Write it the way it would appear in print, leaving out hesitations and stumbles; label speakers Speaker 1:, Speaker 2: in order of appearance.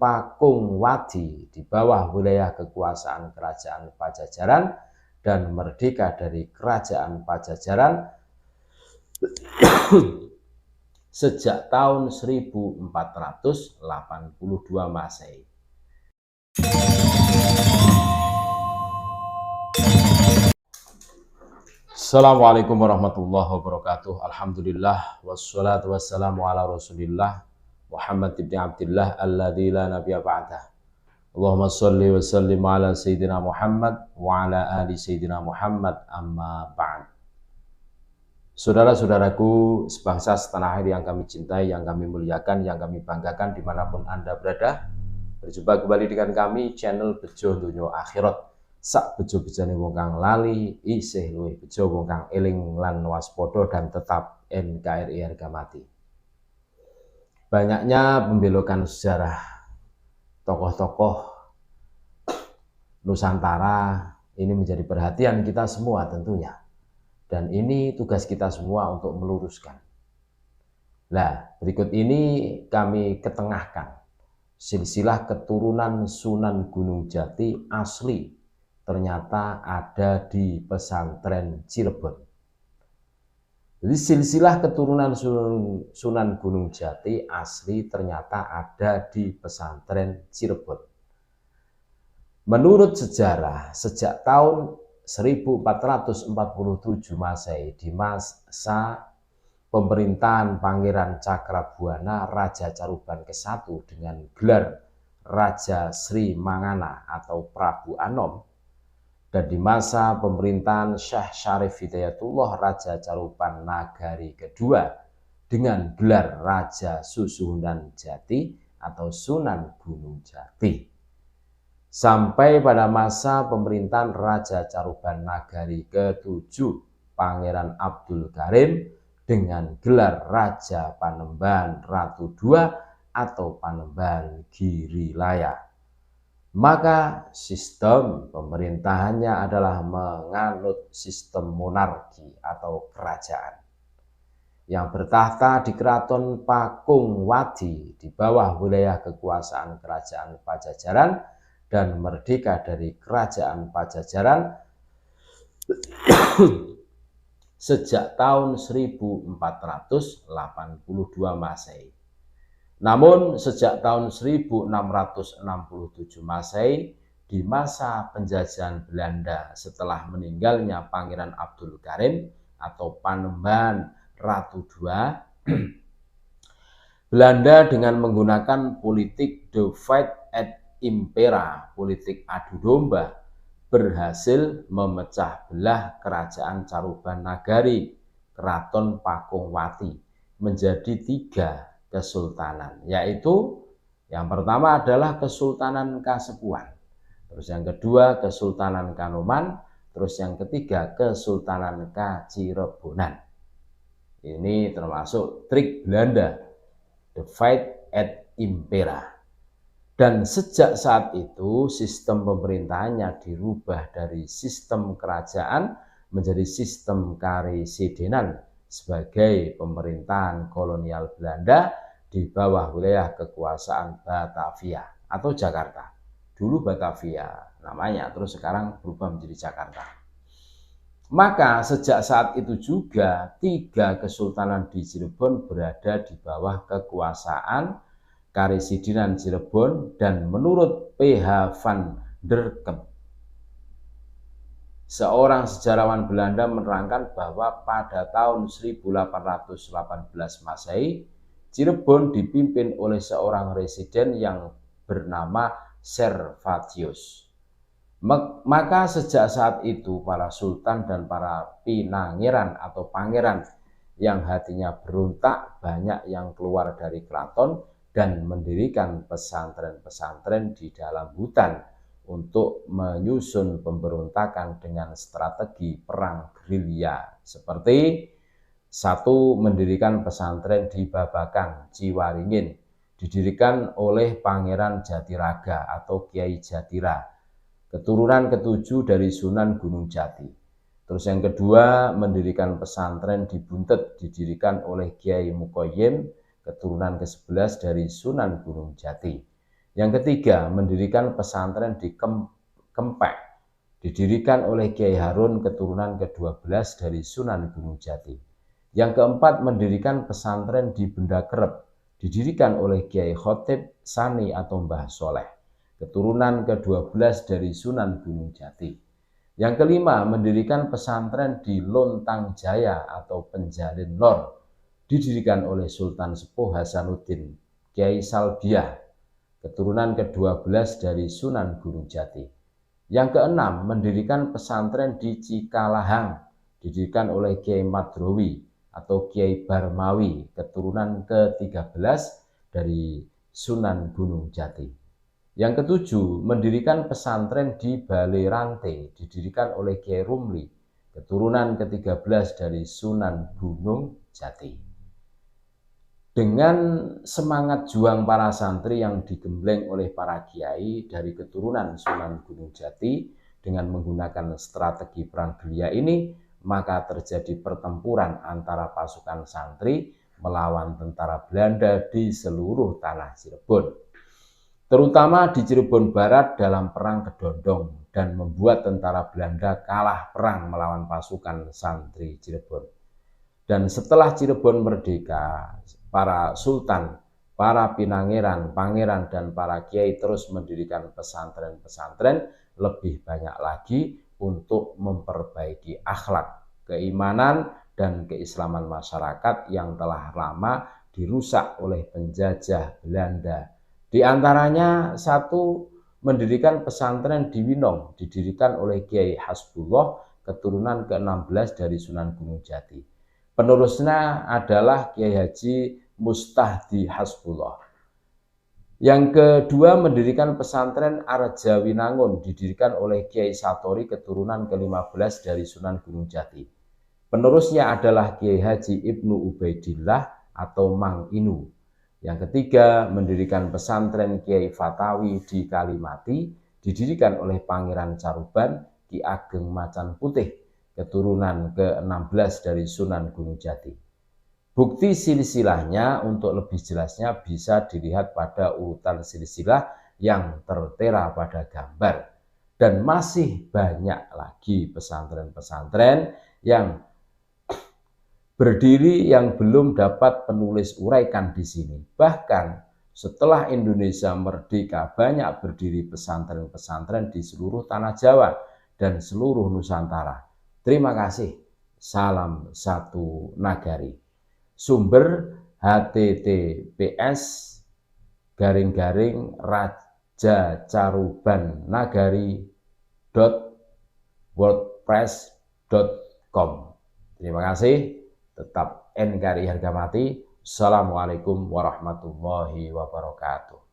Speaker 1: Pakung Wadi di bawah wilayah kekuasaan Kerajaan Pajajaran dan merdeka dari Kerajaan Pajajaran sejak tahun 1482 Masehi. Assalamualaikum warahmatullahi wabarakatuh. Alhamdulillah wassalatu wassalamu ala Rasulillah Muhammad ibn Abdillah alladzi la nabiyya ba'dah. Allahumma shalli wa sallim ala sayyidina Muhammad wa ala ali sayyidina Muhammad, amma ba'd. Saudara-saudaraku sebangsa setanah air yang kami cintai, yang kami muliakan, yang kami banggakan dimanapun Anda berada, berjumpa kembali dengan kami channel Bejo Donya Akhirat. Sak bejo-bejane wong kang lali isih luwih bejo wong kang eling lan waspada dan tetap NKRI harga mati. Banyaknya pembelokan sejarah tokoh-tokoh Nusantara ini menjadi perhatian kita semua tentunya. Dan ini tugas kita semua untuk meluruskan. Nah, berikut ini kami ketengahkan silsilah keturunan Sunan Gunung Jati asli ternyata ada di pesantren Cirebon. Jadi silsilah keturunan Sunan Gunung Jati asli ternyata ada di pesantren Cirebon. Menurut sejarah, sejak tahun 1447 Masehi di masa pemerintahan Pangeran Cakrabuana Raja Caruban ke-1 dengan gelar Raja Sri Mangana atau Prabu Anom, dan di masa pemerintahan Syekh Syarif Hidayatullah Raja Caruban Nagari kedua dengan gelar Raja Susuhunan Jati atau Sunan Gunung Jati. Sampai pada masa pemerintahan Raja Caruban Nagari ke-7 Pangeran Abdul Karim dengan gelar Raja Panembahan Ratu II atau Panembahan Girilaya. Maka sistem pemerintahannya adalah menganut sistem monarki atau kerajaan yang bertahta di Keraton Pakung Wadi di bawah wilayah kekuasaan Kerajaan Pajajaran dan merdeka dari Kerajaan Pajajaran sejak tahun 1482 Masehi. Namun sejak tahun 1667 Masehi, di masa penjajahan Belanda setelah meninggalnya Pangeran Abdul Karim atau Panembahan Ratu II, Belanda dengan menggunakan politik divide et impera, politik adu domba, berhasil memecah belah Kerajaan Caruban Nagari, Keraton Pakung Wati, menjadi 3 kesultanan, yaitu yang pertama adalah Kesultanan Kasepuhan, terus yang kedua Kesultanan Kanoman, terus yang ketiga Kesultanan Kacirebonan. Ini termasuk trik Belanda, divide et impera. Dan sejak saat itu sistem pemerintahannya dirubah dari sistem kerajaan menjadi sistem karesidenan sebagai pemerintahan kolonial Belanda di bawah wilayah kekuasaan Batavia atau Jakarta. Dulu Batavia namanya, terus sekarang berubah menjadi Jakarta. Maka sejak saat itu juga 3 kesultanan di Cirebon berada di bawah kekuasaan Karesidenan Cirebon, dan menurut PH van der Kemp, seorang sejarawan Belanda menerangkan bahwa pada tahun 1818 Masehi, Cirebon dipimpin oleh seorang residen yang bernama Servatius. Maka sejak saat itu para sultan dan para pinangeran atau pangeran yang hatinya berontak banyak yang keluar dari keraton dan mendirikan pesantren-pesantren di dalam hutan untuk menyusun pemberontakan dengan strategi perang gerilya, seperti 1. Mendirikan pesantren di Babakan, Ciwaringin, didirikan oleh Pangeran Jatiraga atau Kiai Jatira, keturunan ke-7 dari Sunan Gunung Jati. Terus yang kedua, mendirikan pesantren di Buntet, didirikan oleh Kiai Mukoyim, keturunan ke-11 dari Sunan Gunung Jati. Yang ketiga, mendirikan pesantren di Kempek, didirikan oleh Kiai Harun keturunan ke-12 dari Sunan Gunung Jati. Yang keempat, mendirikan pesantren di Benda Kerep, didirikan oleh Kiai Khotib Sani atau Mbah Soleh, keturunan ke-12 dari Sunan Gunung Jati. Yang kelima, mendirikan pesantren di Lontang Jaya atau Penjalin Lor, didirikan oleh Sultan Sepuh Hasanuddin Kiai Salbiah, keturunan ke-12 dari Sunan Gunung Jati. Yang keenam, mendirikan pesantren di Cikalahang, didirikan oleh Kiai Madrowi atau Kiai Barmawi, keturunan ke-13 dari Sunan Gunung Jati. Yang ketujuh, mendirikan pesantren di Balerante, didirikan oleh Kiai Rumli, keturunan ke-13 dari Sunan Gunung Jati. Dengan semangat juang para santri yang digembleng oleh para kiai dari keturunan Sunan Gunung Jati, dengan menggunakan strategi perang gerilya ini, maka terjadi pertempuran antara pasukan santri melawan tentara Belanda di seluruh tanah Cirebon, terutama di Cirebon Barat dalam Perang Kedondong, dan membuat tentara Belanda kalah perang melawan pasukan santri Cirebon. Dan setelah Cirebon merdeka, para sultan, para pinangeran, pangeran, dan para kiai terus mendirikan pesantren-pesantren lebih banyak lagi untuk memperbaiki akhlak, keimanan, dan keislaman masyarakat yang telah lama dirusak oleh penjajah Belanda. Di antaranya satu, mendirikan pesantren di Winong, didirikan oleh Kiai Hasbullah, keturunan ke-16 dari Sunan Gunung Jati. Penerusnya adalah Kiai Haji Mustahdi Hasbullah. Yang kedua, mendirikan pesantren Arjawinangun, didirikan oleh Kiai Satori, keturunan ke-15 dari Sunan Gunung Jati. Penerusnya adalah Kiai Haji Ibnu Ubaidillah atau Mang Inu. Yang ketiga, mendirikan pesantren Kiai Fatawi di Kalimati, didirikan oleh Pangeran Caruban Ki Ageng Macan Putih, keturunan ke-16 dari Sunan Gunung Jati. Bukti silsilahnya untuk lebih jelasnya bisa dilihat pada urutan silsilah yang tertera pada gambar. Dan masih banyak lagi pesantren-pesantren yang berdiri yang belum dapat penulis uraikan di sini. Bahkan setelah Indonesia merdeka, banyak berdiri pesantren-pesantren di seluruh tanah Jawa dan seluruh Nusantara. Terima kasih. Salam satu nagari. Sumber https://rajacarubannagari.wordpress.com. Terima kasih. Tetap NKRI harga mati. Assalamualaikum warahmatullahi wabarakatuh.